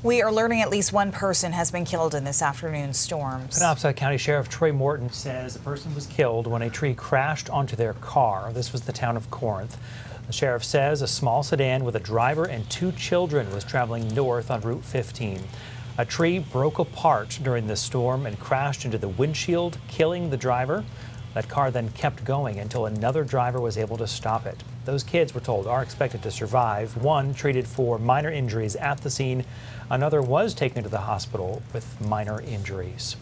We are learning at least one person has been killed in this afternoon's storms. Penobscot County Sheriff Troy Morton says a person was killed when a tree crashed onto their car. This was the town of Corinth. The sheriff says a small sedan with a driver and 2 children was traveling north on Route 15. A tree broke apart during the storm and crashed into the windshield, killing the driver. That car then kept going until another driver was able to stop it. Those kids, we're told, are expected to survive. One treated for minor injuries at the scene. Another was taken to the hospital with minor injuries.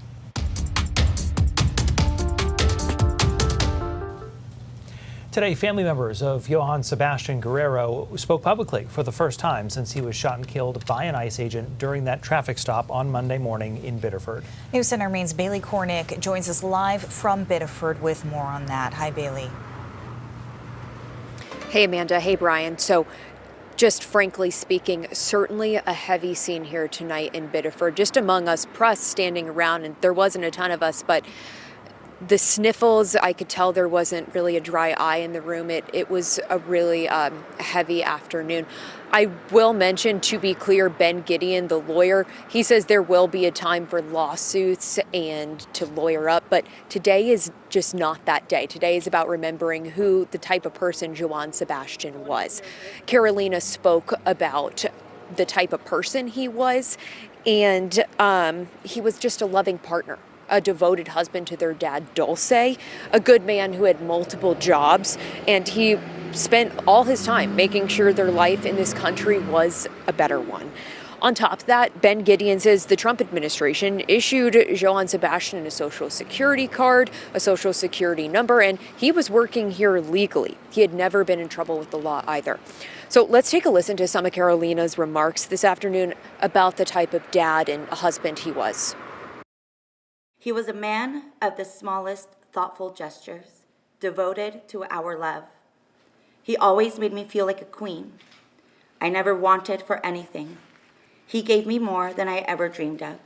Today, family members of Johann Sebastian Guerrero spoke publicly for the first time since he was shot and killed by an ICE agent during that traffic stop on Monday morning in Biddeford. News Center Maine's Bailey Cornick joins us live from Biddeford with more on that. Hi, Bailey. Hey, Amanda. Hey, Brian. So just frankly speaking, certainly a heavy scene here tonight in Biddeford, just among us press standing around, and there wasn't a ton of us, but the sniffles, I could tell there wasn't really a dry eye in the room. It was a really heavy afternoon. I will mention, to be clear, Ben Gideon, the lawyer, he says there will be a time for lawsuits and to lawyer up, but today is just not that day. Today is about remembering who the type of person Johann Sebastian was. Carolina spoke about the type of person he was, and he was just a loving partner, a devoted husband to their dad, Dulce, a good man who had multiple jobs, and he spent all his time making sure their life in this country was a better one. On top of that, Ben Gideon says the Trump administration issued Johann Sebastian a social security card, a social security number, and he was working here legally. He had never been in trouble with the law either. So let's take a listen to some of Carolina's remarks this afternoon about the type of dad and husband he was. He was a man of the smallest thoughtful gestures, devoted to our love. He always made me feel like a queen. I never wanted for anything. He gave me more than I ever dreamed of.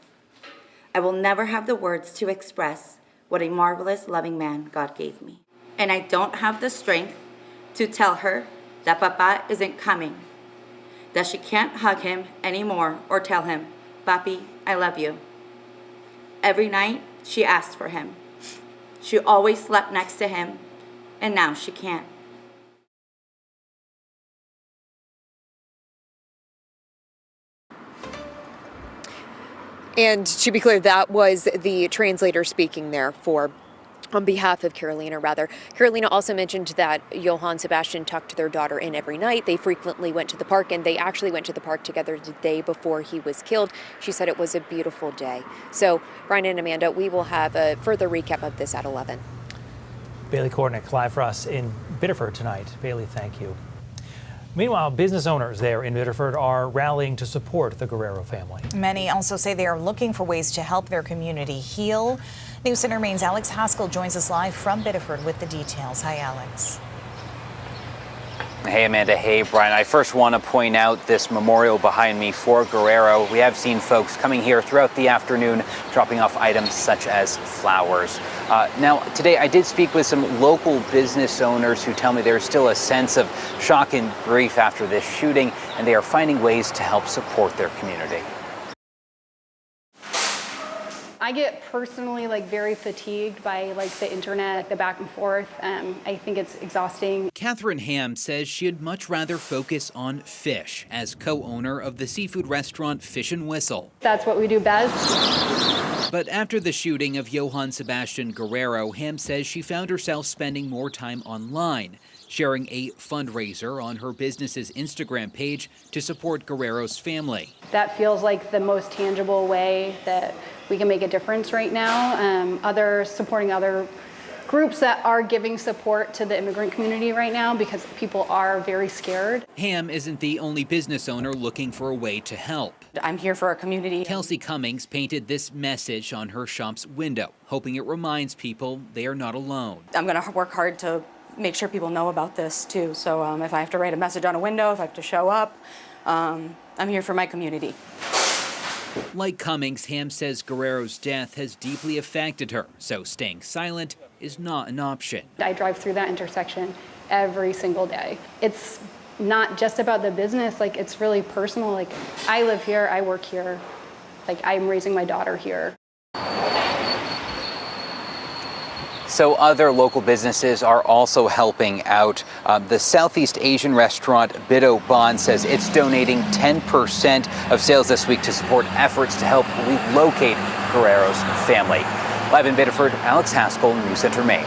I will never have the words to express what a marvelous, loving man God gave me. And I don't have the strength to tell her that Papa isn't coming, that she can't hug him anymore or tell him, Papi, I love you. Every night, she asked for him. She always slept next to him, and now she can't. And to be clear, that was the translator speaking there on behalf of Carolina, rather. Carolina also mentioned that Johann Sebastian tucked their daughter in every night. They frequently went to the park, and they actually went to the park together the day before he was killed. She said it was a beautiful day. So, Brian and Amanda, we will have a further recap of this at 11. Bailey Cornick live for us in Biddeford tonight. Bailey, thank you. Meanwhile, business owners there in Biddeford are rallying to support the Guerrero family. Many also say they are looking for ways to help their community heal. News Center Maine's Alex Haskell joins us live from Biddeford with the details. Hi, Alex. Hey, Amanda. Hey, Brian. I first want to point out this memorial behind me for Guerrero. We have seen folks coming here throughout the afternoon, dropping off items such as flowers. Now, today I did speak with some local business owners who tell me there's still a sense of shock and grief after this shooting, and they are finding ways to help support their community. I get personally very fatigued by the internet, the back and forth. I think it's exhausting. Catherine Ham says she'd much rather focus on fish as co-owner of the seafood restaurant Fish and Whistle. That's what we do best. But after the shooting of Johann Sebastian Guerrero, Ham says she found herself spending more time online, sharing a fundraiser on her business's Instagram page to support Guerrero's family. That feels like the most tangible way that we can make a difference right now. Supporting other groups that are giving support to the immigrant community right now because people are very scared. Ham isn't the only business owner looking for a way to help. I'm here for our community. Kelsey Cummings painted this message on her shop's window, hoping it reminds people they are not alone. I'm going to work hard to make sure people know about this too. So if I have to write a message on a window, if I have to show up, I'm here for my community. Like Cummings, Ham says Guerrero's death has deeply affected her, so staying silent is not an option. I drive through that intersection every single day. It's not just about the business, like it's really personal. Like I live here, I work here, like I'm raising my daughter here. So other local businesses are also helping out. The Southeast Asian restaurant Biddeford says it's donating 10% of sales this week to support efforts to help relocate Guerrero's family. Live in Biddeford, Alex Haskell, News Center Maine.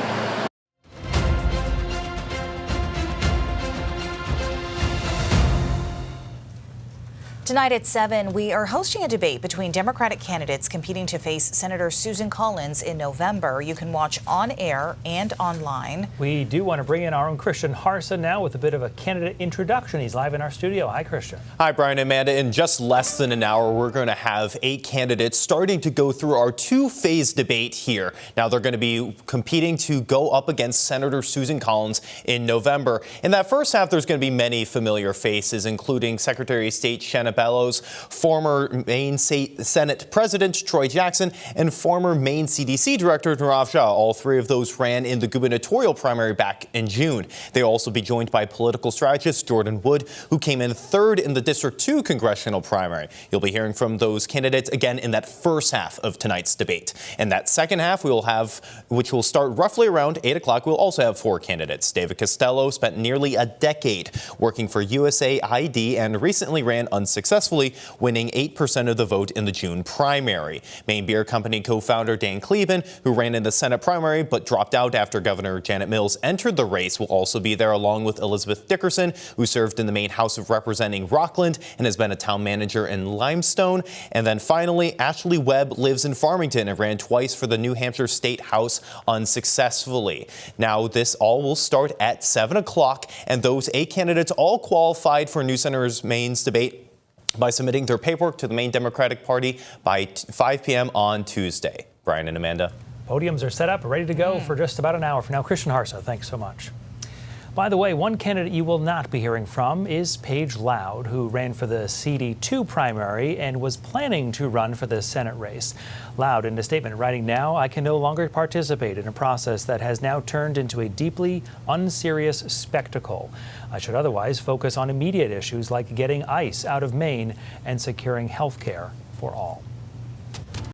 Tonight at 7, we are hosting a debate between Democratic candidates competing to face Senator Susan Collins in November. You can watch on air and online. We do want to bring in our own Christian Harsa now with a bit of a candidate introduction. He's live in our studio. Hi, Christian. Hi, Brian and Amanda. In just less than an hour, we're going to have 8 candidates starting to go through our 2-phase debate here. Now, they're going to be competing to go up against Senator Susan Collins in November. In that first half, there's going to be many familiar faces, including Secretary of State Shanna Bellows, former Maine Senate President Troy Jackson, and former Maine CDC Director Nirav Shah. All 3 of those ran in the gubernatorial primary back in June. They'll also be joined by political strategist Jordan Wood, who came in 3rd in the District 2 congressional primary. You'll be hearing from those candidates again in that first half of tonight's debate. In that second half, we will have, which will start roughly around 8 o'clock, we'll also have 4 candidates. David Costello spent nearly a decade working for USAID and recently ran unsuccessfully, winning 8% of the vote in the June primary. Maine Beer Company co-founder Dan Cleven, who ran in the Senate primary but dropped out after Governor Janet Mills entered the race, will also be there, along with Elizabeth Dickerson, who served in the Maine House of Representing Rockland and has been a town manager in Limestone. And then finally, Ashley Webb lives in Farmington and ran twice for the New Hampshire State House unsuccessfully. Now, this all will start at 7 o'clock, and those 8 candidates all qualified for New Center Maine's debate by submitting their paperwork to the Maine Democratic Party by 5 p.m. on Tuesday. Brian and Amanda. Podiums are set up, ready to go for just about an hour from now. Christian Harsa, thanks so much. By the way, one candidate you will not be hearing from is Paige Loud, who ran for the CD2 primary and was planning to run for the Senate race. Loud, in a statement, writing, "Now I can no longer participate in a process that has now turned into a deeply unserious spectacle. I should otherwise focus on immediate issues like getting ICE out of Maine and securing health care for all."